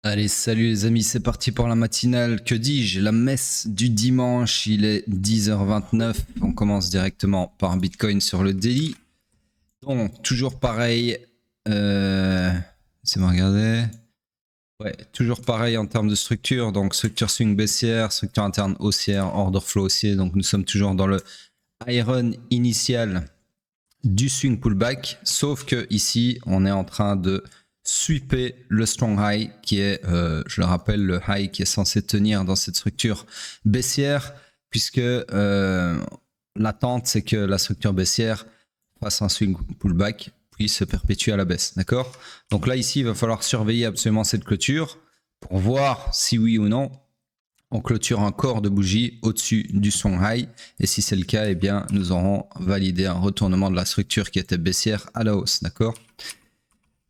Allez, salut les amis, c'est parti pour la matinale. Que dis-je? La messe du dimanche, il est 10h29. On commence directement par Bitcoin sur le daily. Donc, toujours pareil. C'est moi regarder. Ouais, toujours pareil en termes de structure. Donc, structure swing baissière, structure interne haussière, order flow haussier. Donc, nous sommes toujours dans le iron initial du swing pullback, sauf que ici on est en train de sweeper le strong high qui est, je le rappelle, le high qui est censé tenir dans cette structure baissière, puisque l'attente c'est que la structure baissière fasse un swing pullback puis se perpétue à la baisse, d'accord? Donc là ici il va falloir surveiller absolument cette clôture pour voir si oui ou non on clôture un corps de bougie au-dessus du son high. Et si c'est le cas, eh bien, nous aurons validé un retournement de la structure qui était baissière à la hausse. D'accord?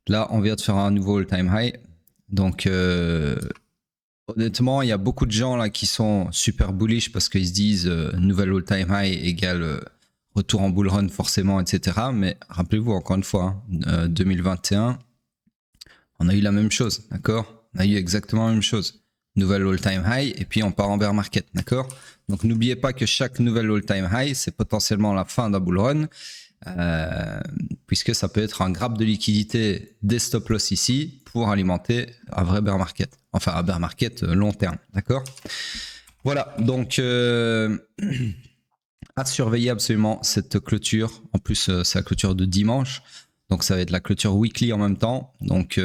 Là, on vient de faire un nouveau all-time high. Donc, honnêtement, il y a beaucoup de gens là qui sont super bullish parce qu'ils se disent nouvelle all-time high égale retour en bull run forcément, etc. Mais rappelez-vous, encore une fois, 2021, on a eu la même chose. D'accord? On a eu exactement la même chose. Nouvelle all-time high et puis on part en bear market, d'accord? Donc n'oubliez pas que chaque nouvelle all-time high, c'est potentiellement la fin d'un bull run, puisque ça peut être un grab de liquidité des stop loss ici pour alimenter un vrai bear market, enfin un bear market long terme, d'accord? Voilà, donc à surveiller absolument cette clôture. En plus, c'est la clôture de dimanche. Donc ça va être la clôture weekly en même temps. Donc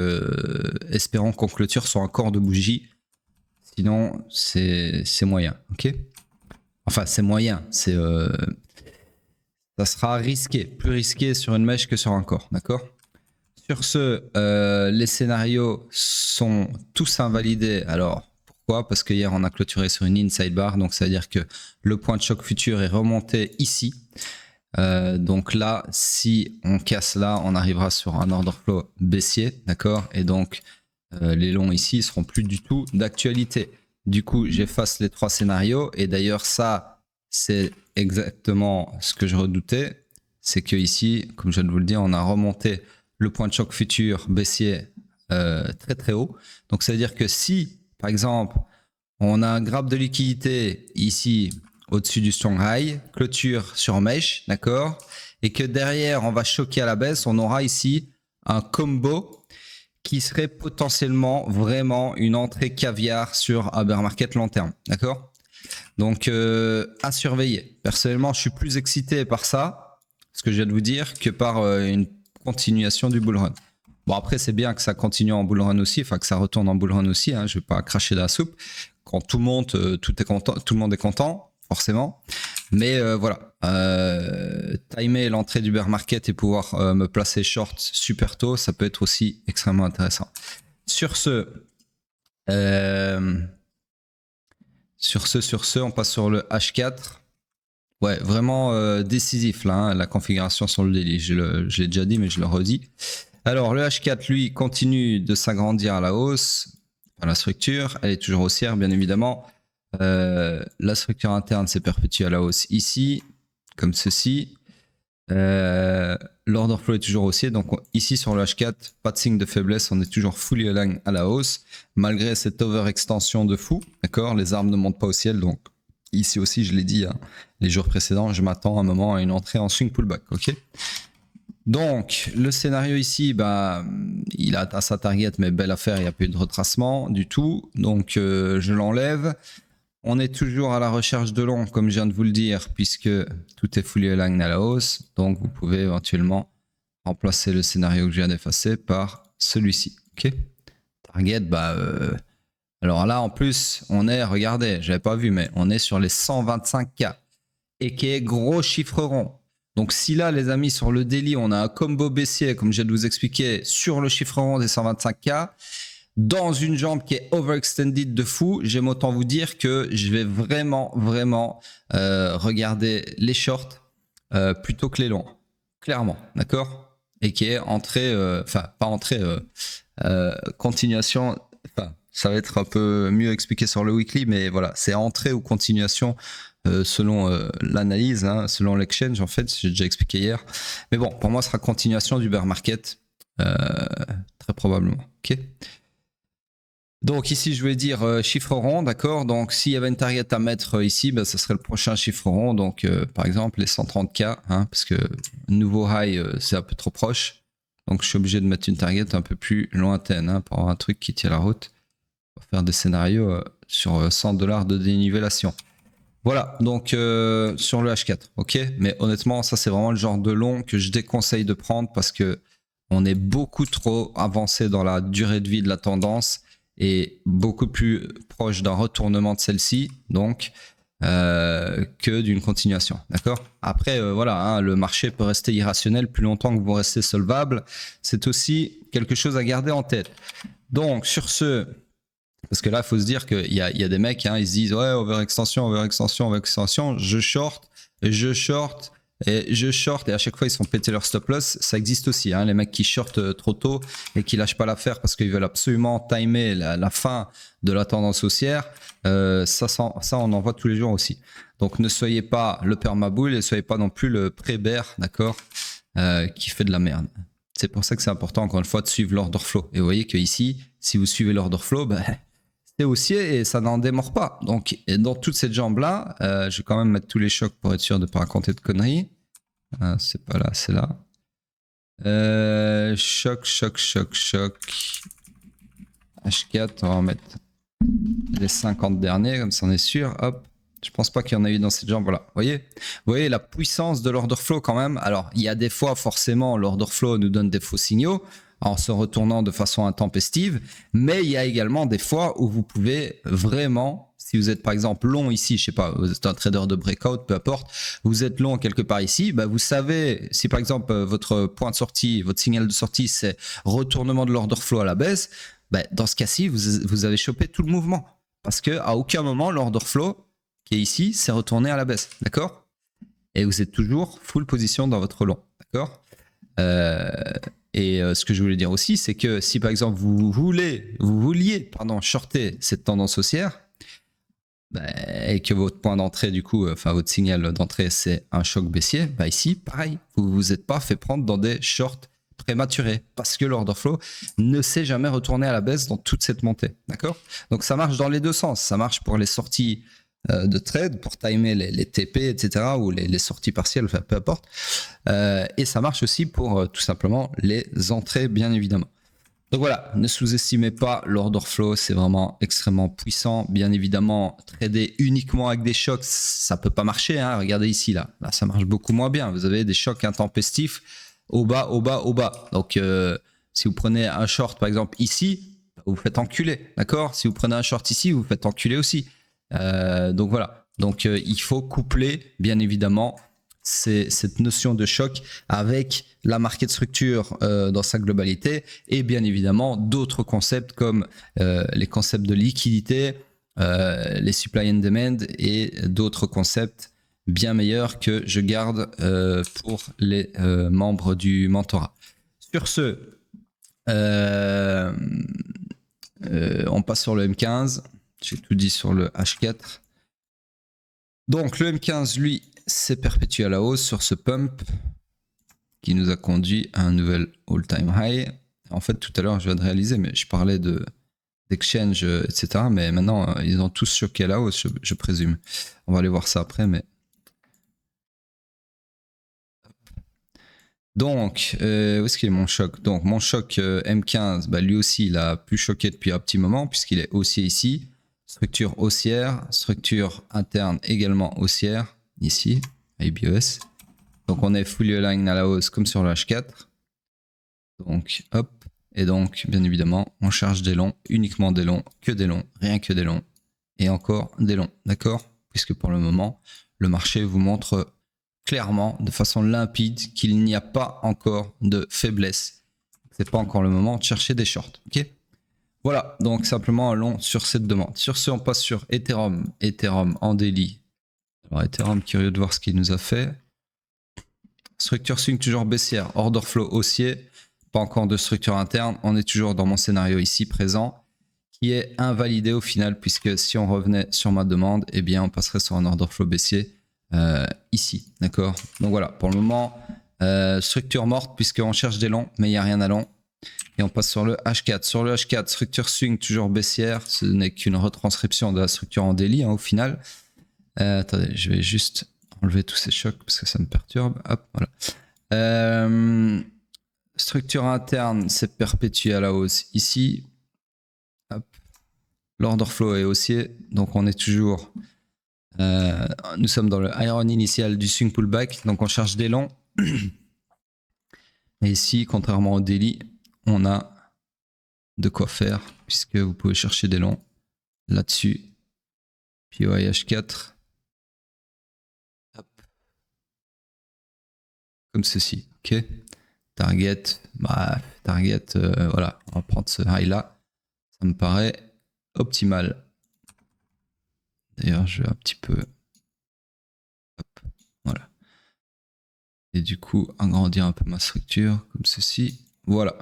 espérons qu'on clôture sur un corps de bougie. Sinon, c'est moyen, ok? Enfin, c'est moyen. Ça sera risqué, plus risqué sur une mèche que sur un corps, d'accord? Sur ce, les scénarios sont tous invalidés. Alors, pourquoi? Parce qu'hier, on a clôturé sur une inside bar, donc ça veut dire que le point de choc futur est remonté ici. Donc là, si on casse là, on arrivera sur un order flow baissier, d'accord? Et donc, les longs ici seront plus du tout d'actualité. Du coup, j'efface les trois scénarios. Et d'ailleurs, ça, c'est exactement ce que je redoutais. C'est que ici, comme je viens de vous le dire, on a remonté le point de choc futur baissier très très haut. Donc, ça veut dire que si, par exemple, on a un grab de liquidité ici au-dessus du strong high, clôture sur mèche, d'accord? Et que derrière, on va choquer à la baisse, on aura ici un combo qui serait potentiellement vraiment une entrée caviar sur un bear market long terme, d'accord? Donc à surveiller. Personnellement, je suis plus excité par ça, ce que je viens de vous dire, que par une continuation du bull run. Bon, après, c'est bien que ça continue en bull run aussi, enfin que ça retourne en bull run aussi, hein, je vais pas cracher dans la soupe. Quand tout monte, tout est content, tout le monde est content, forcément. Mais voilà, timer l'entrée du bear market et pouvoir me placer short super tôt, ça peut être aussi extrêmement intéressant. Sur ce, on passe sur le H4. Ouais, vraiment décisif là, hein, la configuration sur le daily. Je l'ai déjà dit, mais je le redis. Alors, le H4, lui, continue de s'agrandir à la hausse. Enfin, la structure, elle est toujours haussière, bien évidemment. La structure interne s'est perpétuée à la hausse ici, comme ceci. L'order flow est toujours haussier. Donc, ici sur le H4, pas de signe de faiblesse. On est toujours fully aligned à la hausse, malgré cette overextension de fou. D'accord? Les armes ne montent pas au ciel. Donc, ici aussi, je l'ai dit hein, les jours précédents, je m'attends à un moment à une entrée en swing pullback. Ok? Donc, le scénario ici, bah, il a atteint sa target, mais belle affaire, il n'y a pas eu de retracement du tout. Donc, je l'enlève. On est toujours à la recherche de long, comme je viens de vous le dire, puisque tout est fully aligned à la hausse. Donc, vous pouvez éventuellement remplacer le scénario que je viens d'effacer par celui-ci. Ok? Target, bah, alors là, en plus, on est, regardez, j'avais pas vu, mais on est sur les 125K et qui est gros chiffre rond. Donc si là, les amis, sur le daily, on a un combo baissier, comme je viens de vous expliquer, sur le chiffre rond des 125K, dans une jambe qui est overextended de fou, j'aime autant vous dire que je vais vraiment, vraiment regarder les shorts plutôt que les longs. Clairement, d'accord? Et qui est entrée, enfin, pas entrée, continuation, enfin, ça va être un peu mieux expliqué sur le weekly, mais voilà, c'est entrée ou continuation selon l'analyse, hein, selon l'exchange, en fait, j'ai déjà expliqué hier. Mais bon, pour moi, ce sera continuation du bear market, très probablement. Ok. Donc ici, je voulais dire chiffre rond, d'accord. Donc s'il y avait une target à mettre ici, bah, ça serait le prochain chiffre rond. Donc par exemple les 130K, hein, parce que nouveau high, c'est un peu trop proche. Donc je suis obligé de mettre une target un peu plus lointaine hein, pour avoir un truc qui tient la route. On va faire des scénarios sur $100 de dénivellation. Voilà, donc sur le H4, ok. Mais honnêtement, ça c'est vraiment le genre de long que je déconseille de prendre parce que on est beaucoup trop avancé dans la durée de vie de la tendance et beaucoup plus proche d'un retournement de celle-ci, donc que d'une continuation, d'accord. Après, voilà, hein, le marché peut rester irrationnel plus longtemps que vous restez solvable. C'est aussi quelque chose à garder en tête. Donc sur ce, parce que là, il faut se dire qu'il y a des mecs, hein, ils se disent ouais, overextension, overextension, overextension, je short, et je short, et à chaque fois ils se font péter leur stop loss. Ça existe aussi, hein, les mecs qui shortent trop tôt et qui lâchent pas l'affaire parce qu'ils veulent absolument timer la fin de la tendance haussière. Ça, on en voit tous les jours aussi. Donc ne soyez pas le permabull et ne soyez pas non plus le pré-bear, d'accord, qui fait de la merde. C'est pour ça que c'est important, encore une fois, de suivre l'order flow. Et vous voyez que ici, si vous suivez l'order flow, ben, c'est haussier et ça n'en démord pas. Donc, dans toute cette jambe-là, je vais quand même mettre tous les chocs pour être sûr de ne pas raconter de conneries. C'est pas là, c'est là. Choc, choc, choc, choc. H4, on va mettre les 50 derniers, comme ça on est sûr. Hop. Je pense pas qu'il y en a eu dans cette jambe. Voilà. Vous voyez la puissance de l'order flow quand même. Alors, il y a des fois, forcément, l'order flow nous donne des faux signaux en se retournant de façon intempestive. Mais il y a également des fois où vous pouvez vraiment, si vous êtes par exemple long ici, je sais pas, vous êtes un trader de breakout, peu importe, vous êtes long quelque part ici, bah vous savez, si par exemple votre point de sortie, votre signal de sortie, c'est retournement de l'order flow à la baisse, bah, dans ce cas-ci, vous avez chopé tout le mouvement. Parce qu'à aucun moment, l'order flow qui est ici, c'est retourné à la baisse, d'accord. Et vous êtes toujours full position dans votre long, d'accord. Ce que je voulais dire aussi, c'est que si par exemple vous vouliez shorter cette tendance haussière, et que votre point d'entrée du coup, enfin votre signal d'entrée c'est un choc baissier, bah ici pareil, vous vous êtes pas fait prendre dans des shorts prématurés parce que l'order flow ne s'est jamais retourné à la baisse dans toute cette montée, d'accord. Donc ça marche dans les deux sens, ça marche pour les sorties de trade, pour timer les TP, etc., ou les sorties partielles, enfin, peu importe. Et ça marche aussi pour tout simplement les entrées, bien évidemment. Donc voilà, ne sous-estimez pas l'order flow, c'est vraiment extrêmement puissant. Bien évidemment, trader uniquement avec des chocs, ça peut pas marcher. Hein. Regardez ici, là, ça marche beaucoup moins bien. Vous avez des chocs intempestifs au bas, au bas, au bas. Donc, si vous prenez un short, par exemple, ici, vous faites enculer, d'accord. Si vous prenez un short ici, vous faites enculer aussi. Donc voilà, donc il faut coupler bien évidemment cette notion de choc avec la market structure dans sa globalité et bien évidemment d'autres concepts comme les concepts de liquidité, les supply and demand et d'autres concepts bien meilleurs que je garde pour les membres du mentorat. Sur ce, on passe sur le M15. J'ai tout dit sur le H4. Donc le M15, lui, s'est perpétué à la hausse sur ce pump qui nous a conduit à un nouvel all-time high. En fait, tout à l'heure, je viens de réaliser, mais je parlais d'exchange, etc. Mais maintenant, ils ont tous choqué à la hausse, je présume. On va aller voir ça après, mais... Donc, où est-ce qu'il est mon choc? Donc, mon choc M15, bah, lui aussi, il a pu choquer depuis un petit moment, puisqu'il est haussier ici. Structure haussière, structure interne également haussière, ici, IBES. Donc on est fully aligned à la hausse comme sur le H4. Donc hop, et donc bien évidemment on charge des longs, uniquement des longs, que des longs, rien que des longs, et encore des longs, d'accord? Puisque pour le moment, le marché vous montre clairement, de façon limpide, qu'il n'y a pas encore de faiblesse. C'est pas encore le moment de chercher des shorts, ok? Voilà, donc simplement un long sur cette demande. Sur ce, on passe sur Ethereum. Ethereum en daily. Alors Ethereum, curieux de voir ce qu'il nous a fait. Structure swing toujours baissière. Order flow haussier. Pas encore de structure interne. On est toujours dans mon scénario ici présent, qui est invalidé au final, puisque si on revenait sur ma demande, eh bien on passerait sur un order flow baissier ici. D'accord. Donc voilà, pour le moment, structure morte, puisqu'on cherche des longs, mais il n'y a rien à long. Et on passe sur le H4. Sur le H4, structure swing toujours baissière. Ce n'est qu'une retranscription de la structure en daily hein, au final. Attendez, je vais juste enlever tous ces chocs parce que ça me perturbe. Hop, voilà. Structure interne, c'est perpétué à la hausse ici. L'order flow est haussier, donc on est toujours... nous sommes dans le iron initial du swing pullback, donc on cherche des longs. Et ici, contrairement au daily, on a de quoi faire, puisque vous pouvez chercher des longs là-dessus. POI H4. Hop. Comme ceci, ok. Target, bah, target, voilà, on va prendre ce high là. Ça me paraît optimal. D'ailleurs, je vais un petit peu... Hop, voilà. Et du coup, agrandir un peu ma structure, comme ceci. Voilà.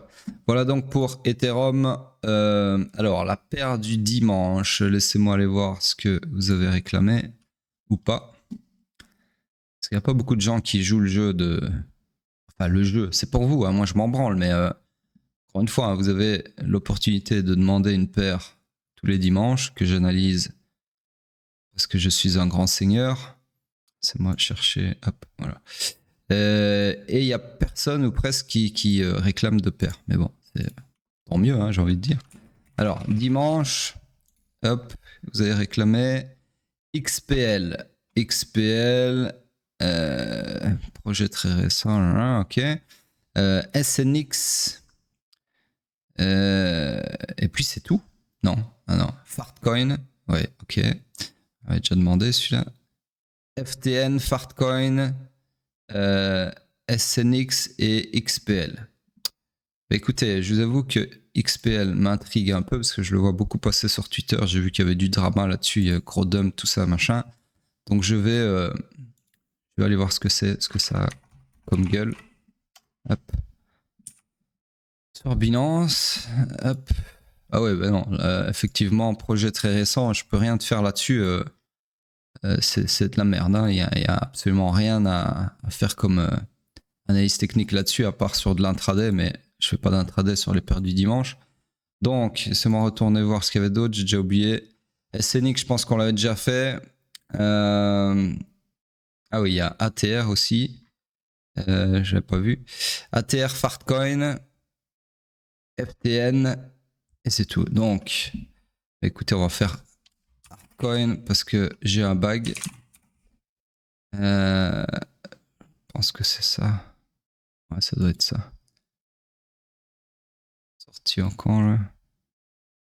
Voilà donc pour Ethereum. Alors, la paire du dimanche. Laissez-moi aller voir ce que vous avez réclamé ou pas. Parce qu'il n'y a pas beaucoup de gens qui jouent le jeu de... Enfin, le jeu, c'est pour vous. Hein, moi, je m'en branle. Mais encore une fois, hein, vous avez l'opportunité de demander une paire tous les dimanches que j'analyse parce que je suis un grand seigneur. C'est moi chercher. Hop, voilà. Et il n'y a personne ou presque qui réclame de paire. Mais bon, c'est tant mieux, hein, j'ai envie de dire. Alors, dimanche, hop, vous avez réclamé XPL. XPL, projet très récent, ok. SNX, et puis c'est tout. Non, ah non. Fartcoin, ouais, ok. J'avais déjà demandé celui-là. FTN, Fartcoin. SNX et XPL. Bah écoutez, je vous avoue que XPL m'intrigue un peu parce que je le vois beaucoup passer sur Twitter. J'ai vu qu'il y avait du drama là-dessus, il y a gros dump, tout ça, machin. Donc je vais aller voir ce que c'est, ce que ça a comme gueule. Hop. Sur Binance. Hop. Ah ouais, bah non, effectivement, projet très récent, je peux rien te faire là-dessus. C'est de la merde. Hein. Il y a absolument rien à faire comme analyse technique là-dessus, à part sur de l'intraday, mais je fais pas d'intraday sur les paires du dimanche. Donc, laissez-moi retourner voir ce qu'il y avait d'autre, j'ai déjà oublié. SNX, je pense qu'on l'avait déjà fait. Ah oui, il y a ATR aussi. Je l'avais pas vu. ATR, Fartcoin, FTN, et c'est tout. Donc, écoutez, on va faire Fartcoin parce que j'ai un bag. Je pense que c'est ça. Ouais, ça doit être ça. Sorti encore là.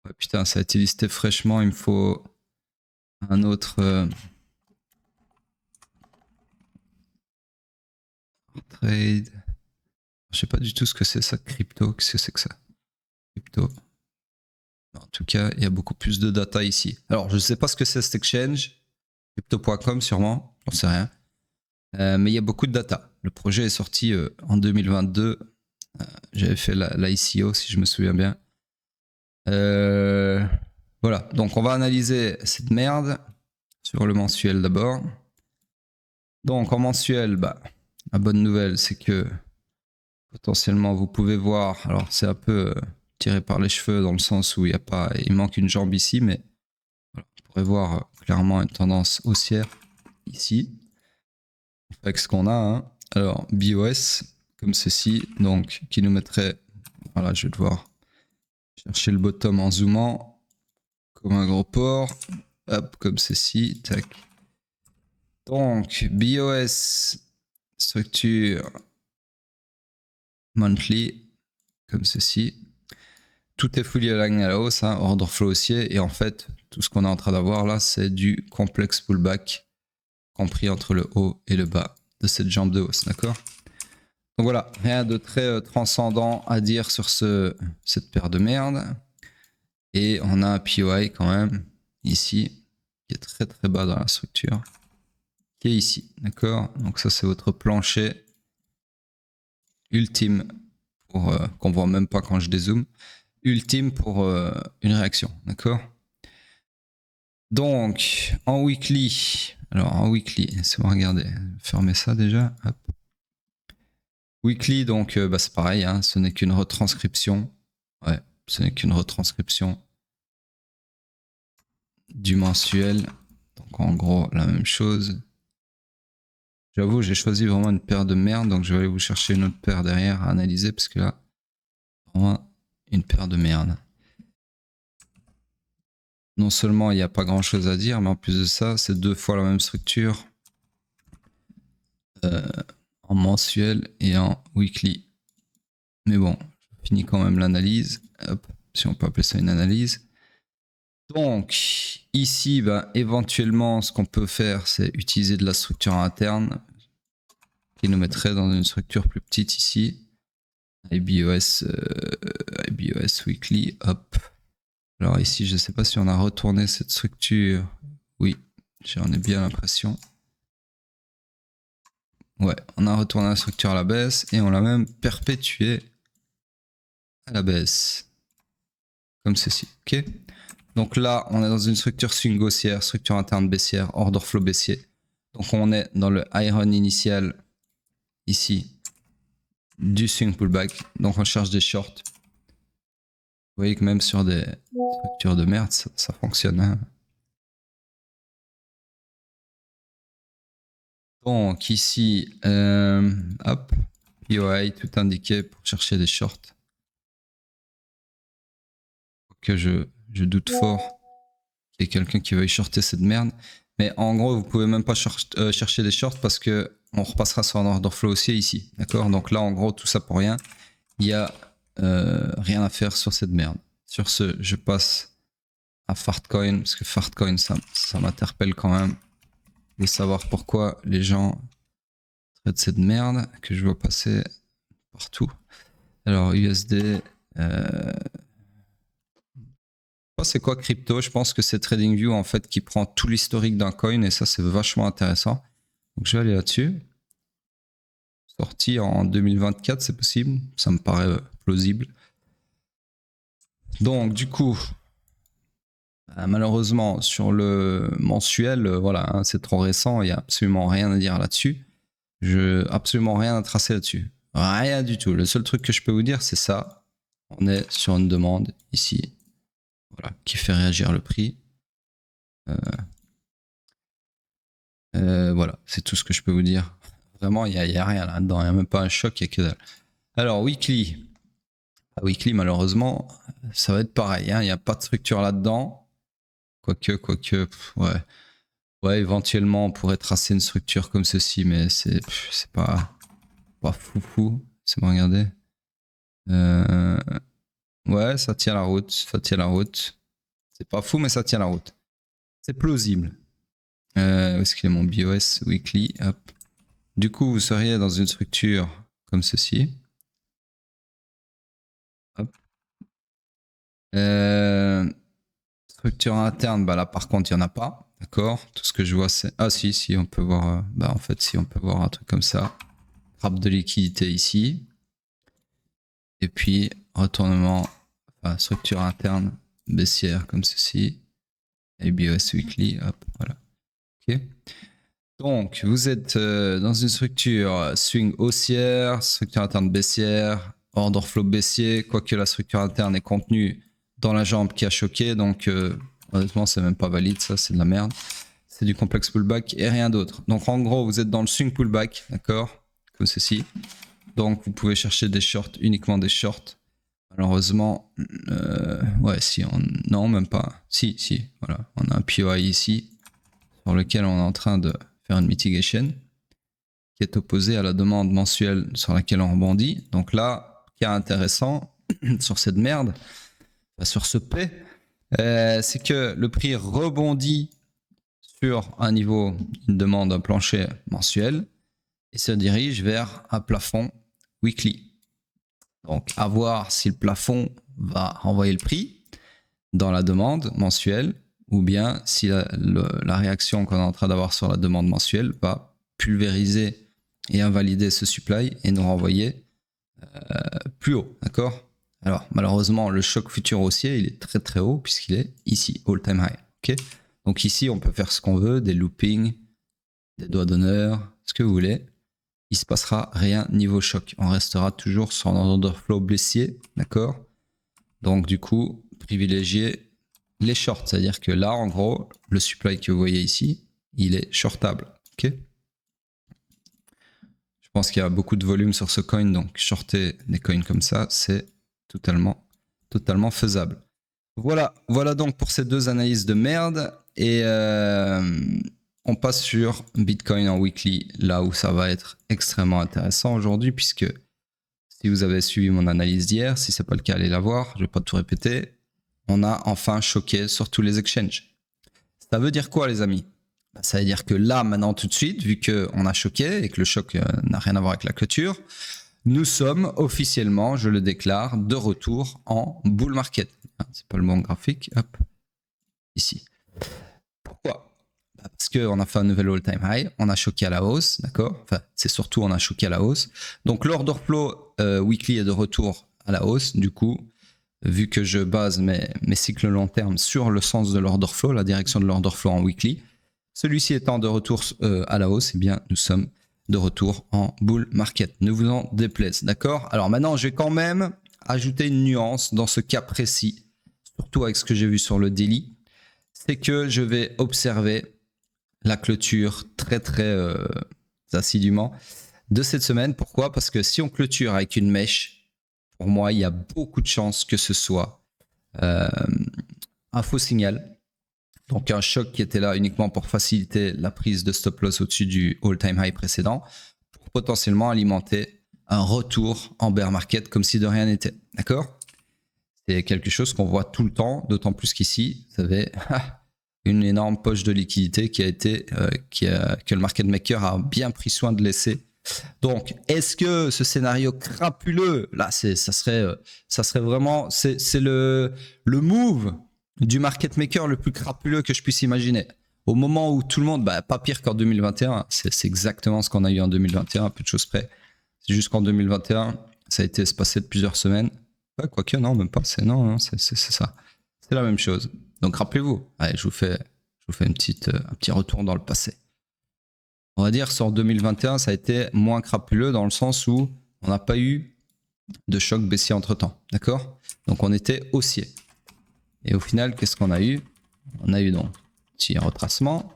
Ouais, putain, ça a été listé fraîchement. Il me faut un autre trade. Je sais pas du tout ce que c'est ça, crypto. Qu'est-ce que c'est que ça? Crypto. En tout cas, il y a beaucoup plus de data ici. Alors, je sais pas ce que c'est cet exchange. Crypto.com sûrement, j'en sais rien. Mais il y a beaucoup de data. Le projet est sorti en 2022. J'avais fait l'ICO si je me souviens bien. Voilà, donc on va analyser cette merde sur le mensuel d'abord. Donc en mensuel, bah, la bonne nouvelle c'est que potentiellement vous pouvez voir, alors c'est un peu tiré par les cheveux dans le sens où il manque une jambe ici, mais voilà, vous pourrez voir clairement une tendance haussière ici avec ce qu'on a. Hein. Alors BOS comme ceci, donc qui nous mettrait, voilà, je vais devoir chercher le bottom en zoomant comme un gros porc, hop comme ceci, tac. Donc BOS structure monthly comme ceci. Tout est fully aligned à la hausse, hein, order flow haussier, et en fait tout ce qu'on est en train d'avoir là c'est du complexe pullback compris entre le haut et le bas de cette jambe de hausse, d'accord? Donc voilà, rien de très transcendant à dire sur cette paire de merde. Et on a un POI quand même ici qui est très très bas dans la structure, qui est ici, d'accord? Donc ça c'est votre plancher ultime pour qu'on voit même pas quand je dézoome, ultime pour une réaction, d'accord? Donc en weekly, alors en weekly, laissez-moi regarder, fermez ça déjà, hop. Weekly, donc bah, c'est pareil, hein, ce n'est qu'une retranscription. Ouais, ce n'est qu'une retranscription du mensuel. Donc en gros, la même chose. J'avoue, j'ai choisi vraiment une paire de merde, donc je vais aller vous chercher une autre paire derrière à analyser, parce que là, vraiment une paire de merde. Non seulement il n'y a pas grand chose à dire, mais en plus de ça, c'est 2 fois la même structure en mensuel et en weekly. Mais bon, je finis quand même l'analyse. Hop, si on peut appeler ça une analyse. Donc, ici, bah, éventuellement, ce qu'on peut faire, c'est utiliser de la structure interne qui nous mettrait dans une structure plus petite ici. IBOS, IBOS Weekly, hop. Alors ici, je ne sais pas si on a retourné cette structure. Oui, j'en ai bien l'impression. Ouais, on a retourné la structure à la baisse et on l'a même perpétuée à la baisse. Comme ceci, ok? Donc là, on est dans une structure swing haussière, structure interne baissière, order flow baissier. Donc on est dans le iron initial ici du swing pullback. Donc on cherche des shorts. Vous voyez que même sur des structures de merde, ça fonctionne. Hein. Donc ici, hop, POI, tout indiqué pour chercher des shorts. Que je doute fort qu'il y ait quelqu'un qui veuille shorter cette merde. Mais en gros, vous pouvez même pas chercher des shorts parce que on repassera sur un order flow haussier ici. D'accord? Donc là, en gros, tout ça pour rien. Il y a rien à faire sur cette merde. Sur ce, je passe à Fartcoin parce que Fartcoin, ça m'interpelle quand même de savoir pourquoi les gens traitent cette merde que je vois passer partout. Alors, USD. C'est quoi crypto? Je pense que c'est TradingView en fait qui prend tout l'historique d'un coin et ça c'est vachement intéressant. Donc je vais aller là-dessus. Sorti en 2024, c'est possible. Ça me paraît plausible. Donc du coup, malheureusement sur le mensuel, voilà, hein, c'est trop récent. Il n'y a absolument rien à dire là-dessus. Absolument rien à tracer là-dessus. Rien du tout. Le seul truc que je peux vous dire, c'est ça. On est sur une demande ici, voilà, qui fait réagir le prix. Voilà, c'est tout ce que je peux vous dire. Vraiment, il n'y a rien là-dedans. Il n'y a même pas un choc, il n'y a que dalle. Alors, weekly. Weekly, malheureusement, ça va être pareil. Hein. Il n'y a pas de structure là-dedans. Quoique, ouais. Ouais, éventuellement, on pourrait tracer une structure comme ceci, mais c'est pas fou. C'est bon, regardez. Ouais, ça tient la route. Ça tient la route. C'est pas fou, mais ça tient la route. C'est plausible. Où est-ce qu'il est mon BOS weekly? Hop. Du coup, vous seriez dans une structure comme ceci. Hop. Structure interne, bah là par contre, il n'y en a pas. D'accord? Tout ce que je vois, c'est. Ah, si, on peut voir. Bah en fait, si, on peut voir un truc comme ça. Trappe de liquidité ici. Et puis, retournement, enfin, structure interne baissière comme ceci. ABOS Weekly, hop, voilà. Ok. Donc, vous êtes dans une structure swing haussière, structure interne baissière, order flow baissier, quoique la structure interne est contenue dans la jambe qui a choqué, donc honnêtement, c'est même pas valide, ça, c'est de la merde. C'est du complexe pullback et rien d'autre. Donc, en gros, vous êtes dans le swing pullback, d'accord, comme ceci. Donc, vous pouvez chercher des shorts, uniquement des shorts. Malheureusement, ouais, si on. Non, même pas. Si, voilà. On a un POI ici, sur lequel on est en train de faire une mitigation qui est opposée à la demande mensuelle sur laquelle on rebondit. Donc là, ce qui est intéressant sur cette merde, sur ce P, c'est que le prix rebondit sur un niveau, une demande, un plancher mensuel et se dirige vers un plafond weekly. Donc à voir si le plafond va renvoyer le prix dans la demande mensuelle ou bien si la réaction qu'on est en train d'avoir sur la demande mensuelle va pulvériser et invalider ce supply et nous renvoyer plus haut, d'accord? Alors malheureusement le choc futur haussier il est très très haut puisqu'il est ici, all time high, ok? Donc ici on peut faire ce qu'on veut, des loopings, des doigts d'honneur, ce que vous voulez. il se passera rien niveau choc. On restera toujours sur un order flow baissier, d'accord? Donc du coup, privilégier les shorts, c'est-à-dire que là, en gros, le supply que vous voyez ici, il est shortable, ok? Je pense qu'il y a beaucoup de volume sur ce coin, donc shorter des coins comme ça, c'est totalement faisable. Voilà donc pour ces deux analyses de merde. Et on passe sur Bitcoin en weekly, là où ça va être extrêmement intéressant aujourd'hui, puisque si vous avez suivi mon analyse d'hier, si ce n'est pas le cas, allez la voir, je ne vais pas tout répéter. On a enfin choqué sur tous les exchanges. Ça veut dire quoi, les amis? Ça veut dire que là, maintenant, tout de suite, vu qu'on a choqué et que le choc n'a rien à voir avec la clôture, nous sommes officiellement, je le déclare, de retour en bull market. C'est pas le bon graphique, hop, ici. Pourquoi? Parce qu'on a fait un nouvel all-time high, on a choqué à la hausse, d'accord? Enfin, c'est surtout on a choqué à la hausse. Donc l'order flow weekly est de retour à la hausse. Du coup, vu que je base mes cycles long terme sur le sens de l'order flow, la direction de l'order flow en weekly, celui-ci étant de retour à la hausse, eh bien, nous sommes de retour en bull market. Ne vous en déplaise, d'accord? Alors maintenant, je vais quand même ajouter une nuance dans ce cas précis, surtout avec ce que j'ai vu sur le daily, c'est que je vais observer la clôture très assidûment de cette semaine. Pourquoi? Parce que si on clôture avec une mèche, pour moi, il y a beaucoup de chances que ce soit un faux signal. Donc un choc qui était là uniquement pour faciliter la prise de stop loss au-dessus du all-time high précédent, pour potentiellement alimenter un retour en bear market comme si de rien n'était. D'accord? C'est quelque chose qu'on voit tout le temps, d'autant plus qu'ici, vous avez une énorme poche de liquidité qui a été que le market maker a bien pris soin de laisser. Donc, est-ce que ce scénario crapuleux, là, ça serait vraiment, c'est le move du market maker le plus crapuleux que je puisse imaginer. Au moment où tout le monde, pas pire qu'en 2021, c'est exactement ce qu'on a eu en 2021, à peu de choses près. C'est juste qu'en 2021, ça a été espacé de plusieurs semaines. Quoique, non, même pas, c'est ça. C'est la même chose. Donc, rappelez-vous, allez, je vous fais un petit retour dans le passé. On va dire sur 2021, ça a été moins crapuleux dans le sens où on n'a pas eu de choc baissier entre-temps, d'accord? Donc, on était haussier. Et au final, qu'est-ce qu'on a eu? On a eu donc un petit retracement.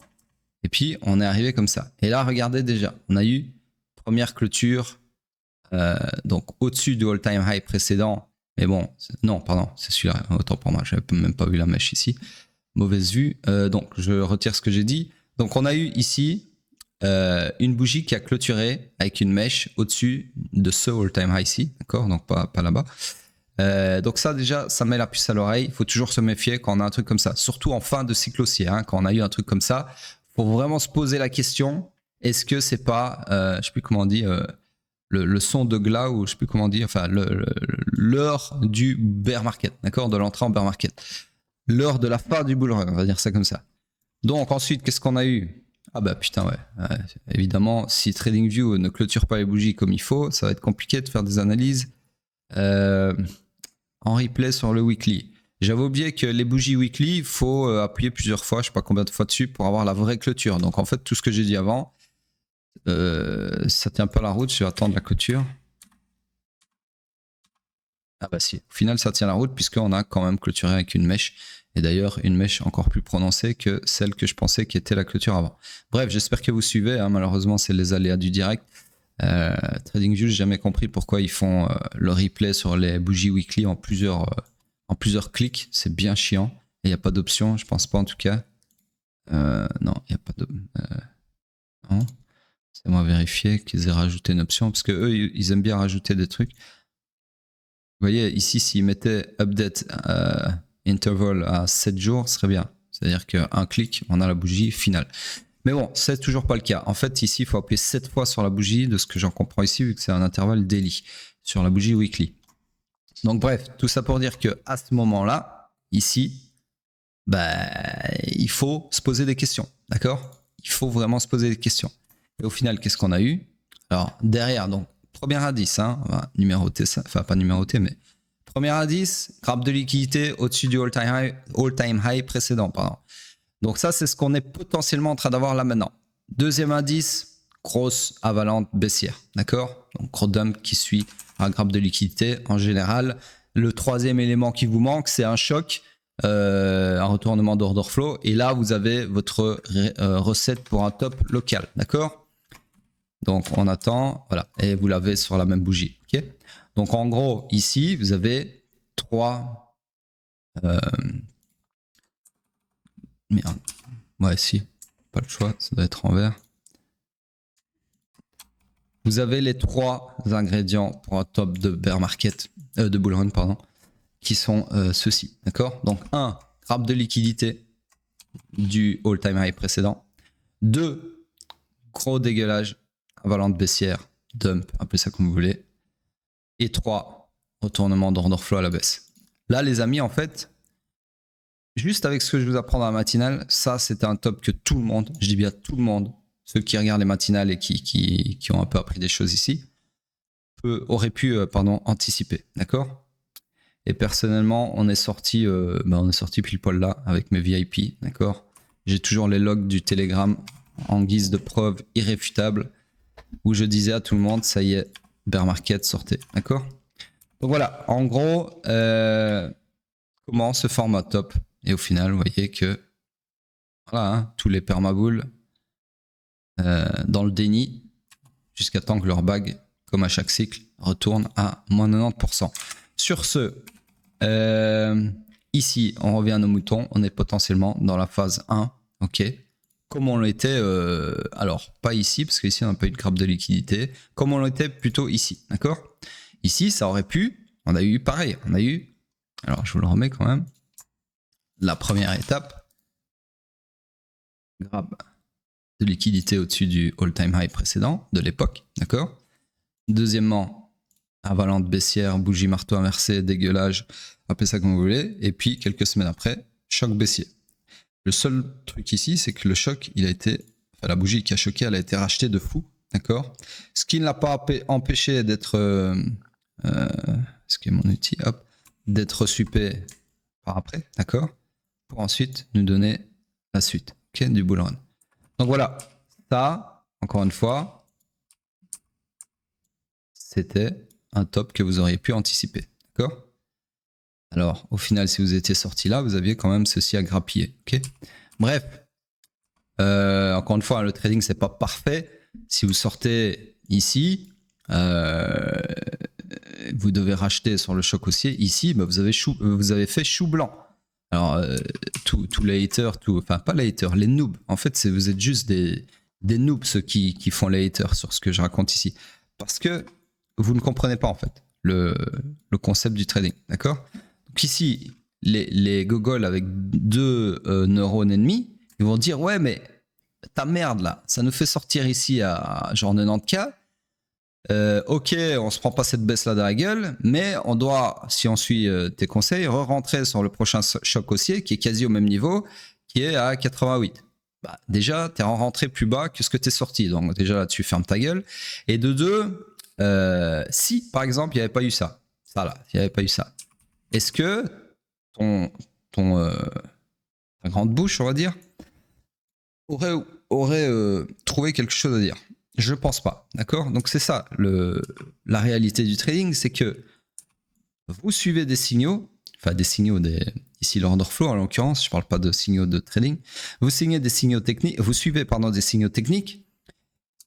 Et puis, on est arrivé comme ça. Et là, regardez déjà, on a eu première clôture donc au-dessus du all-time high précédent. Mais bon, non, pardon, c'est celui-là. Autant pour moi, je n'avais même pas vu la mèche ici. Mauvaise vue. Donc, je retire ce que j'ai dit. Donc, on a eu ici une bougie qui a clôturé avec une mèche au-dessus de ce all-time high ici. D'accord? Donc, pas là-bas. Donc ça déjà, ça met la puce à l'oreille. Il faut toujours se méfier quand on a un truc comme ça, surtout en fin de cycle haussier. Quand on a eu un truc comme ça, faut vraiment se poser la question, est-ce que c'est pas, je sais plus comment on dit, le son de glas ou je sais plus comment on dit, enfin l'heure du bear market, d'accord, de l'entrée en bear market, l'heure de la fin du bull run, on va dire ça comme ça. Donc ensuite, qu'est-ce qu'on a eu? Ah bah putain ouais, évidemment, si TradingView ne clôture pas les bougies comme il faut, ça va être compliqué de faire des analyses en replay sur le weekly. J'avais oublié que les bougies weekly, il faut appuyer plusieurs fois, je ne sais pas combien de fois dessus, pour avoir la vraie clôture. Donc en fait, tout ce que j'ai dit avant, ça tient pas la route, je vais attendre la clôture. Ah bah si, au final ça tient la route puisqu'on a quand même clôturé avec une mèche. Et d'ailleurs, une mèche encore plus prononcée que celle que je pensais qui était la clôture avant. Bref, j'espère que vous suivez, malheureusement c'est les aléas du direct. TradingView, j'ai jamais compris pourquoi ils font le replay sur les bougies weekly en plusieurs clics. C'est bien chiant. Et il n'y a pas d'option, je pense pas en tout cas. Non, il n'y a pas de. Non. C'est moi vérifier qu'ils aient rajouté une option parce que eux, ils aiment bien rajouter des trucs. Vous voyez, ici, s'ils mettaient update interval à 7 jours, ce serait bien. C'est-à-dire qu'un clic, on a la bougie finale. Mais bon, c'est toujours pas le cas. En fait, ici, il faut appuyer 7 fois sur la bougie, de ce que j'en comprends ici, vu que c'est un intervalle daily, sur la bougie weekly. Donc bref, tout ça pour dire que à ce moment-là, ici, il faut se poser des questions, d'accord? Il faut vraiment se poser des questions. Et au final, qu'est-ce qu'on a eu? Alors, derrière, donc, premier indice, on va numéroter ça, enfin pas numéroter, mais premier indice, grappe de liquidité au-dessus du all-time high précédent, pardon. Donc ça, c'est ce qu'on est potentiellement en train d'avoir là maintenant. Deuxième indice, grosse avalanche baissière, d'accord? Donc gros dump qui suit un grappe de liquidité en général. Le troisième élément qui vous manque, c'est un choc, un retournement d'order flow. Et là, vous avez votre recette pour un top local, d'accord? Donc on attend, voilà, et vous l'avez sur la même bougie, ok? Donc en gros, ici, vous avez trois... merde, ouais, si, pas le choix, ça doit être en vert. Vous avez les trois ingrédients pour un top de bear market, de bull run, pardon, qui sont ceux-ci, d'accord? Donc un, grappe de liquidité du all-time high précédent. 2, gros dégueulage, avalanche baissière, dump, appelez ça comme vous voulez. Et 3, retournement d'order flow à la baisse. Là, les amis, en fait, juste avec ce que je vous apprends dans la matinale, ça, c'était un top que tout le monde, je dis bien tout le monde, ceux qui regardent les matinales et qui ont un peu appris des choses ici, aurait pu anticiper, d'accord? Et personnellement, on est sorti pile poil là avec mes VIP, d'accord? J'ai toujours les logs du Telegram en guise de preuve irréfutable où je disais à tout le monde, ça y est, bear market sortez, d'accord? Donc voilà, en gros, comment se forme un top? Et au final, vous voyez que voilà, hein, tous les permabulls dans le déni jusqu'à temps que leur bague, comme à chaque cycle, retourne à moins 90%. Sur ce, ici, on revient à nos moutons. On est potentiellement dans la phase 1. Ok. Comme on l'était, alors pas ici, parce qu'ici on n'a pas eu de grappe de liquidité. Comme on l'était plutôt ici. D'accord? Ici, ça aurait pu. On a eu pareil. On a eu. Alors, je vous le remets quand même. La première étape. Grappe de liquidité au-dessus du all-time high précédent de l'époque. D'accord? Deuxièmement, avalanche baissière, bougie marteau inversé, dégueulage, appelez ça comme vous voulez. Et puis, quelques semaines après, choc baissier. Le seul truc ici, c'est que le choc, il a été, enfin, la bougie qui a choqué, elle a été rachetée de fou, d'accord? Ce qui ne l'a pas empêché d'être, ce qui est mon outil, hop, d'être suppé par après, d'accord? Pour ensuite nous donner la suite, ok, du bull run. Donc voilà, ça, encore une fois, c'était un top que vous auriez pu anticiper, d'accord? Alors, au final, si vous étiez sorti là, vous aviez quand même ceci à grappiller. Ok. Bref, encore une fois, le trading, c'est pas parfait. Si vous sortez ici, vous devez racheter sur le choc haussier. Ici, bah, vous avez fait chou blanc. Alors, tous les haters, enfin pas les haters, les noobs. En fait, vous êtes juste des noobs ceux qui font les haters sur ce que je raconte ici. Parce que vous ne comprenez pas en fait le concept du trading. D'accord? Donc ici, les gogoles avec 2 neurones ennemis, ils vont dire ouais mais ta merde là, ça nous fait sortir ici à genre 90K. Ok, on se prend pas cette baisse là dans la gueule, mais on doit, si on suit tes conseils, re-rentrer sur le prochain choc haussier qui est quasi au même niveau, qui est à 88. Bah, déjà, tu es rentré plus bas que ce que tu es sorti, donc déjà là-dessus, ferme ta gueule. Et de deux, si par exemple il n'y avait pas eu ça, il n'y avait pas eu ça, est-ce que ta grande bouche, on va dire, aurait trouvé quelque chose à dire? Je pense pas, d'accord? Donc c'est ça, la réalité du trading, c'est que vous suivez des signaux, enfin des signaux, ici l'order flow en l'occurrence, je parle pas de signaux de trading, vous suivez des signaux techniques, des signaux techniques,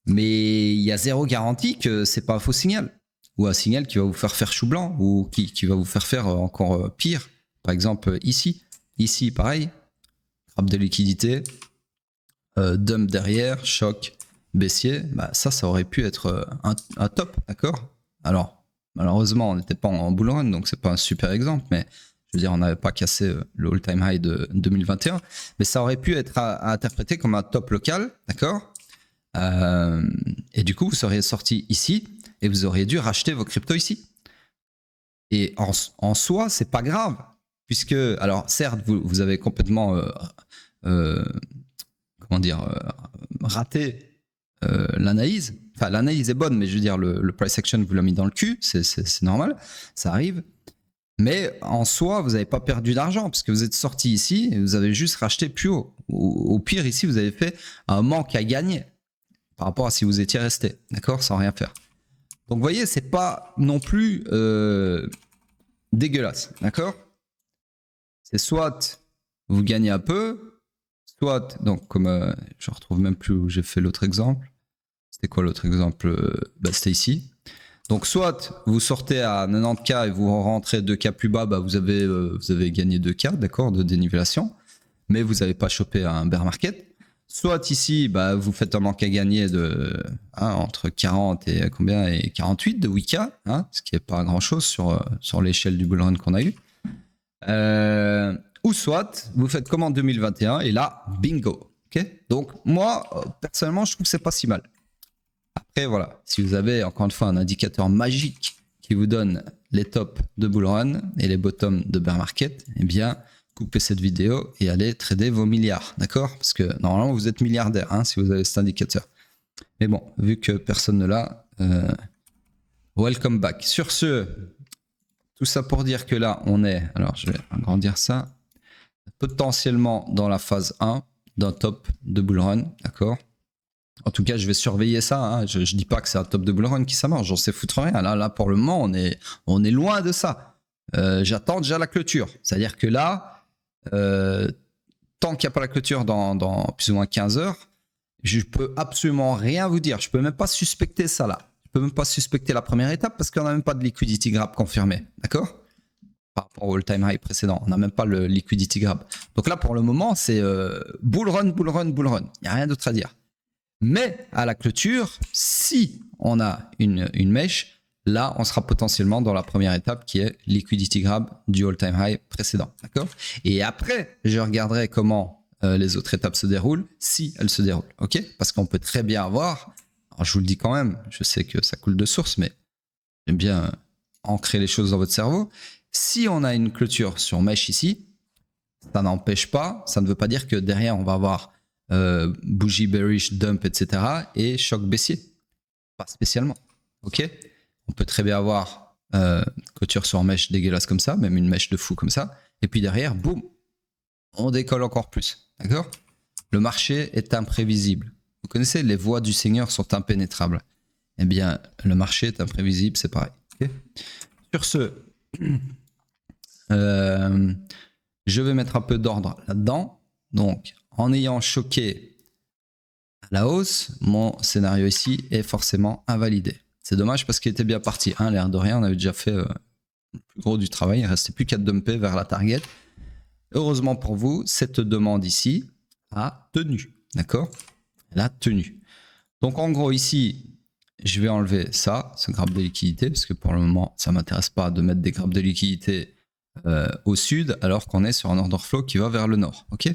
mais il y a zéro garantie que c'est pas un faux signal, ou un signal qui va vous faire chou blanc, ou qui va vous faire encore pire. Par exemple ici pareil, grappe de liquidité, dump derrière, choc baissier, bah ça aurait pu être un top, d'accord? Alors, malheureusement, on n'était pas en bull run, donc c'est pas un super exemple, mais je veux dire, on n'avait pas cassé le all-time high de 2021, mais ça aurait pu être à interpréter comme un top local, d'accord? Et du coup, vous seriez sorti ici et vous auriez dû racheter vos cryptos ici. Et en soi, c'est pas grave, puisque, alors certes, vous avez complètement, raté l'analyse. Enfin, l'analyse est bonne, mais je veux dire, le price action vous l'a mis dans le cul, c'est normal, ça arrive. Mais en soi, vous n'avez pas perdu d'argent, parce que vous êtes sorti ici et vous avez juste racheté plus haut. Au pire, ici, vous avez fait un manque à gagner. par rapport à si vous étiez resté, d'accord, sans rien faire. Donc vous voyez, c'est pas non plus dégueulasse, d'accord. C'est soit vous gagnez un peu, soit, donc comme je retrouve même plus où j'ai fait l'autre exemple. C'était quoi l'autre exemple? C'était ici. Donc soit vous sortez à 90K et vous rentrez 2K plus bas, vous avez gagné 2K, d'accord, de dénivellation, mais vous n'avez pas chopé un bear market. Soit ici, vous faites un manque à gagner de entre 40 et combien et 48 de 8K, ce qui n'est pas grand chose sur l'échelle du bull run qu'on a eu. Ou soit vous faites comme en 2021 et là, bingo. Okay, donc moi, personnellement, je trouve que c'est pas si mal. Après, voilà, si vous avez encore une fois un indicateur magique qui vous donne les tops de bull run et les bottoms de bear market, eh bien, coupez cette vidéo et allez trader vos milliards, d'accord? Parce que normalement, vous êtes milliardaire si vous avez cet indicateur. Mais bon, vu que personne ne l'a, welcome back. Sur ce, tout ça pour dire que là, on est, alors je vais agrandir ça, potentiellement dans la phase 1 d'un top de bull run, d'accord? En tout cas, je vais surveiller ça. Je ne dis pas que c'est un top de bull run qui ça marche, j'en sais foutre rien. Là, pour le moment, on est loin de ça. J'attends déjà la clôture. C'est-à-dire que là, tant qu'il n'y a pas la clôture dans plus ou moins 15 heures, je peux absolument rien vous dire. Je peux même pas suspecter ça là. Je peux même pas suspecter la première étape parce qu'on n'a même pas de liquidity grab confirmé. D'accord? Par rapport au all-time high précédent. On n'a même pas le liquidity grab. Donc là, pour le moment, c'est bull run, bull run, bull run. Il n'y a rien d'autre à dire. Mais à la clôture, si on a une mèche, là, on sera potentiellement dans la première étape qui est liquidity grab du all-time high précédent. D'accord? Et après, je regarderai comment les autres étapes se déroulent, si elles se déroulent. Ok? Parce qu'on peut très bien avoir, alors je vous le dis quand même, je sais que ça coule de source, mais j'aime bien ancrer les choses dans votre cerveau. Si on a une clôture sur mèche ici, ça n'empêche pas, ça ne veut pas dire que derrière, on va avoir bougie bearish, dump, etc. et choc baissier. Pas spécialement. Ok? On peut très bien avoir clôture sur mèche dégueulasse comme ça, même une mèche de fou comme ça. Et puis derrière, boum, on décolle encore plus. D'accord? Le marché est imprévisible. Vous connaissez, les voies du Seigneur sont impénétrables. Eh bien, le marché est imprévisible, c'est pareil. Okay? Sur ce, je vais mettre un peu d'ordre là-dedans. Donc, en ayant choqué à la hausse, mon scénario ici est forcément invalidé. C'est dommage parce qu'il était bien parti. L'air de rien, on avait déjà fait le plus gros du travail. Il ne restait plus qu'à dumper vers la target. Heureusement pour vous, cette demande ici a tenu. D'accord? Elle a tenu. Donc en gros ici, je vais enlever ça, ce grappe de liquidité, parce que pour le moment, ça ne m'intéresse pas de mettre des grappes de liquidité au sud, alors qu'on est sur un order flow qui va vers le nord. Ok?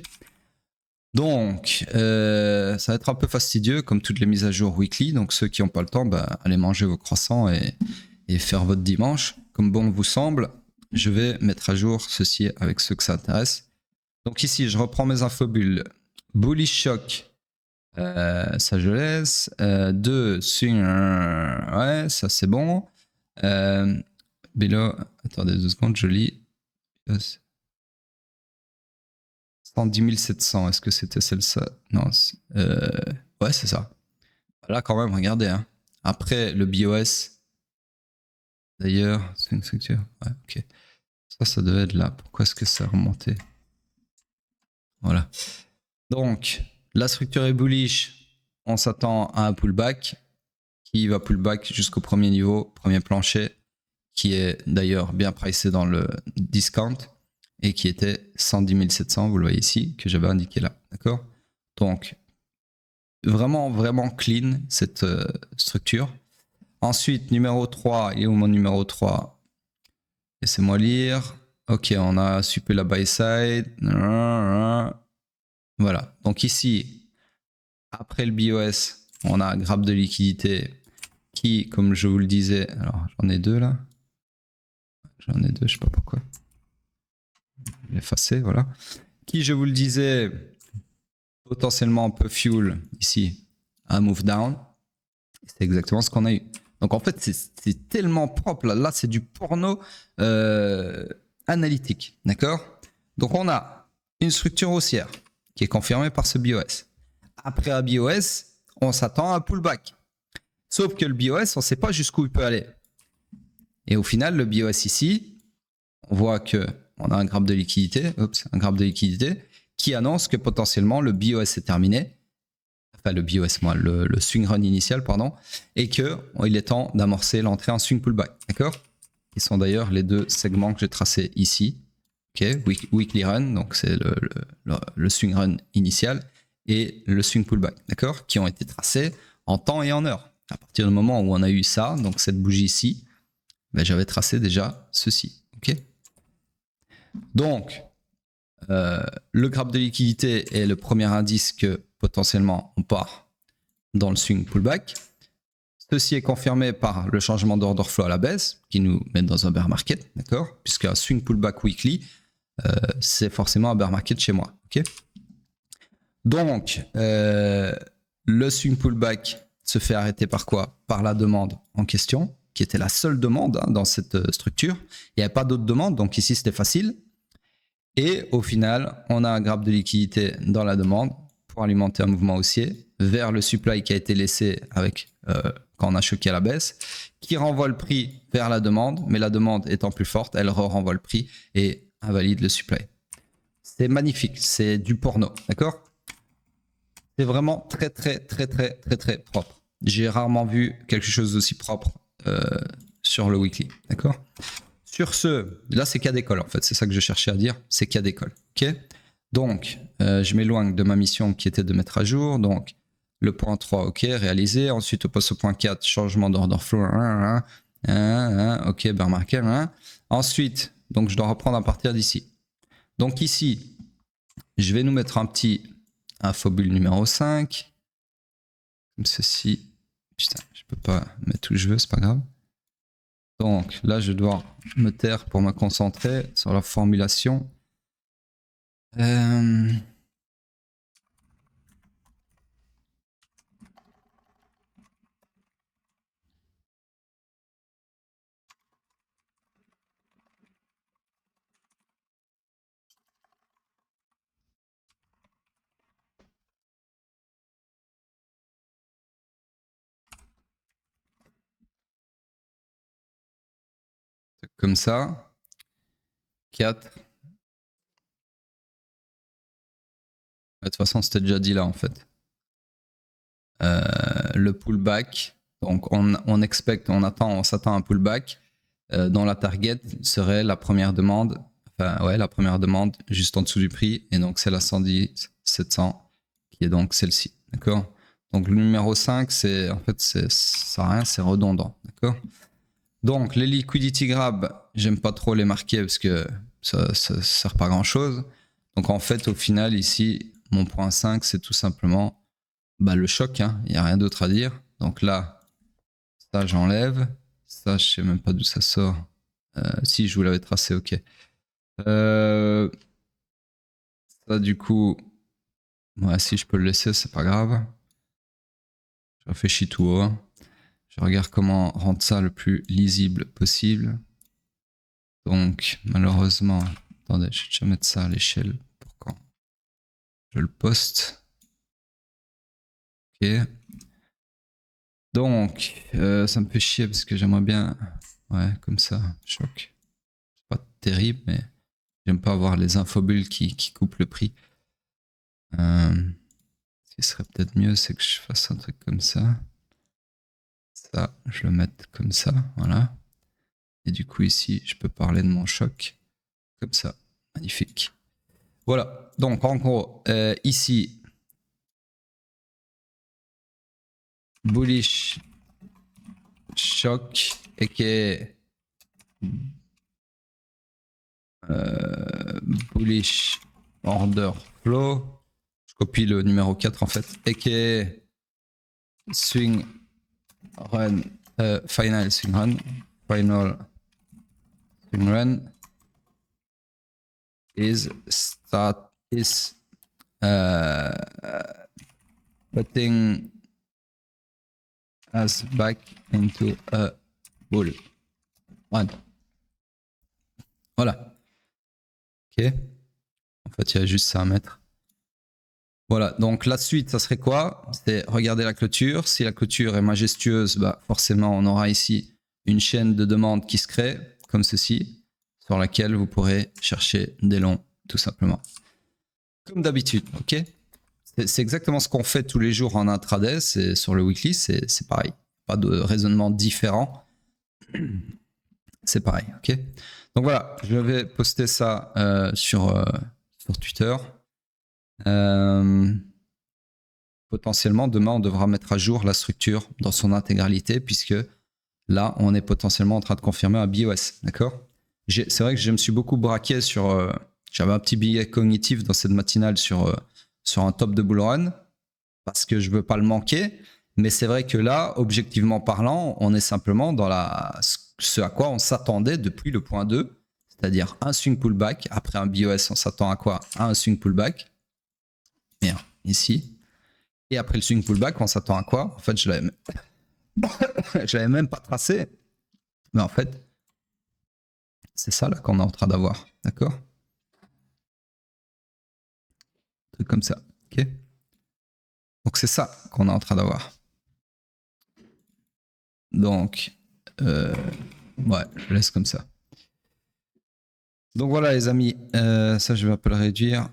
Donc, ça va être un peu fastidieux, comme toutes les mises à jour weekly. Donc, ceux qui n'ont pas le temps, allez manger vos croissants et faire votre dimanche. Comme bon vous semble, je vais mettre à jour ceci avec ceux que ça intéresse. Donc ici, je reprends mes infobulles. Bullish shock, ça je laisse. 2, swing, ouais, ça c'est bon. Below, attendez 2 secondes, je lis. 110 700, est-ce que c'était celle-ci? Non, ouais, c'est ça. Là, quand même, regardez. Après, le BOS, d'ailleurs, c'est une structure. Ouais, ok. Ça devait être là. Pourquoi est-ce que ça a remonté? Voilà. Donc, la structure est bullish. On s'attend à un pullback qui va pullback jusqu'au premier niveau, premier plancher, qui est d'ailleurs bien pricé dans le discount. Et qui était 110 700, vous le voyez ici, que j'avais indiqué là, d'accord? Donc, vraiment, vraiment clean, cette structure. Ensuite, numéro 3, il est où mon numéro 3? Laissez-moi lire. Ok, on a suppé la buy side. Voilà, donc ici, après le BOS, on a un grappe de liquidité qui, comme je vous le disais, alors j'en ai deux là. J'en ai deux, je sais pas pourquoi. L'effacer, voilà. Qui, je vous le disais, potentiellement un peu fuel ici, un move down. C'est exactement ce qu'on a eu. Donc en fait, c'est tellement propre. Là c'est du porno analytique. D'accord? Donc on a une structure haussière qui est confirmée par ce BOS. Après un BOS, on s'attend à un pullback. Sauf que le BOS, on ne sait pas jusqu'où il peut aller. Et au final, le BOS ici, on voit qu'on a un graphe de liquidité, qui annonce que potentiellement le BOS est terminé. Enfin, le BOS, le swing run initial, pardon, et qu'il est temps d'amorcer l'entrée en swing pullback. D'accord? Qui sont d'ailleurs les deux segments que j'ai tracés ici. Ok, weekly run, donc c'est le swing run initial, et le swing pullback, d'accord? Qui ont été tracés en temps et en heure. À partir du moment où on a eu ça, donc cette bougie ici, ben, j'avais tracé déjà ceci. Ok? Donc, le graphe de liquidité est le premier indice que potentiellement on part dans le swing pullback. Ceci est confirmé par le changement d'order flow à la baisse, qui nous met dans un bear market, d'accord? Puisque un swing pullback weekly, c'est forcément un bear market chez moi. Okay, donc, le swing pullback se fait arrêter par quoi? Par la demande en question, qui était la seule demande dans cette structure. Il n'y avait pas d'autre demande, donc ici c'était facile. Et au final, on a un graphe de liquidité dans la demande pour alimenter un mouvement haussier vers le supply qui a été laissé avec quand on a choqué à la baisse, qui renvoie le prix vers la demande, mais la demande étant plus forte, elle renvoie le prix et invalide le supply. C'est magnifique, c'est du porno, d'accord? C'est vraiment très propre. J'ai rarement vu quelque chose d'aussi propre sur le weekly, d'accord? Sur ce, là c'est cas d'école en fait, c'est ça que je cherchais à dire, c'est cas d'école, ok? Donc, je m'éloigne de ma mission qui était de mettre à jour, donc le point 3, ok, réalisé, ensuite on passe au point 4, changement d'order flow, ok, bear market, ensuite, donc je dois reprendre à partir d'ici. Donc ici, je vais nous mettre un petit infobule numéro 5, comme ceci, putain, je peux pas mettre où je veux, c'est pas grave. Donc là, je dois me taire pour me concentrer sur la formulation. Comme ça. 4. De toute façon, c'était déjà dit là en fait. Le pullback. Donc on expecte, on s'attend à un pullback. Dont la target serait la première demande. Enfin ouais, la première demande juste en dessous du prix. Et donc c'est la 110 700 qui est donc celle-ci. D'accord? Donc le numéro 5, c'est en fait ça sert à rien, c'est redondant. D'accord? Donc les liquidity grabs, j'aime pas trop les marquer parce que ça sert pas grand chose. Donc en fait au final ici, mon point 5 c'est tout simplement le choc, hein. Il n'y a rien d'autre à dire. Donc là, ça j'enlève. Ça je sais même pas d'où ça sort. Si je vous l'avais tracé, ok. Ça du coup, ouais, si je peux le laisser, c'est pas grave. Je réfléchis tout haut. Je regarde comment rendre ça le plus lisible possible. Donc malheureusement, attendez, je vais déjà mettre ça à l'échelle pour quand je le poste. Ok. Donc ça me fait chier parce que j'aimerais bien, ouais, comme ça, choc. C'est pas terrible, mais j'aime pas avoir les infobules qui coupent le prix. Ce qui serait peut-être mieux, c'est que je fasse un truc comme ça. Ça, je le mette comme ça, voilà. Et du coup ici, je peux parler de mon choc comme ça. Magnifique. Voilà. Donc en gros, ici, bullish choc et qui est bullish order flow. Je copie le numéro 4 en fait. Et qui est swing run, final swing run. Final swing run is putting us back into a bull. One. Voilà. Ok. En fait, il y a juste ça à mettre. Voilà, donc la suite, ça serait quoi? C'est regarder la clôture. Si la clôture est majestueuse, bah forcément, on aura ici une chaîne de demande qui se crée, comme ceci, sur laquelle vous pourrez chercher des longs, tout simplement. Comme d'habitude, ok? C'est exactement ce qu'on fait tous les jours en intraday, c'est sur le weekly, c'est pareil. Pas de raisonnement différent. C'est pareil, ok? Donc voilà, je vais poster ça sur Twitter. Potentiellement, demain, on devra mettre à jour la structure dans son intégralité, puisque là, on est potentiellement en train de confirmer un BOS, d'accord? C'est vrai que je me suis beaucoup braqué sur... j'avais un petit billet cognitif dans cette matinale sur un top de bull run, parce que je veux pas le manquer. Mais c'est vrai que là, objectivement parlant, on est simplement dans ce à quoi on s'attendait depuis le point 2, c'est-à-dire un swing pullback. Après un BOS, on s'attend à quoi? À un swing pullback. Bien, ici. Et après le swing pullback, on s'attend à quoi? En fait, je l'avais même pas tracé. Mais en fait, c'est ça là qu'on est en train d'avoir. D'accord? Un truc comme ça. Ok? Donc c'est ça qu'on est en train d'avoir. Donc, ouais, je laisse comme ça. Donc voilà les amis, ça je vais un peu le réduire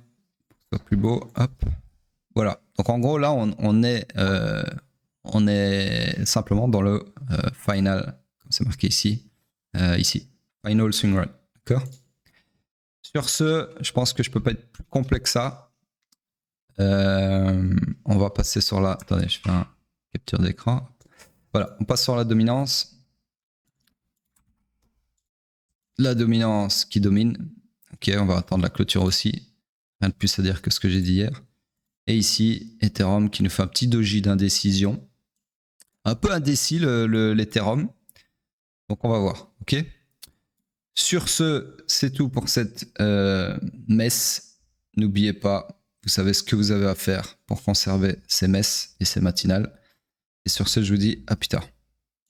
pour que ce soit plus beau. Hop, voilà. Donc en gros là on est simplement dans le final, comme c'est marqué ici, final swing run, d'accord. Sur ce, je pense que je peux pas être plus complet que ça. On va passer sur la. Attendez, je fais un capture d'écran. Voilà, on passe sur la dominance. La dominance qui domine. Ok, on va attendre la clôture aussi. Rien de plus à dire que ce que j'ai dit hier. Et ici, Ethereum qui nous fait un petit doji d'indécision. Un peu indécis l'Ethereum. Donc on va voir. Ok. Sur ce, c'est tout pour cette messe. N'oubliez pas, vous savez ce que vous avez à faire pour conserver ces messes et ces matinales. Et sur ce, je vous dis à plus tard.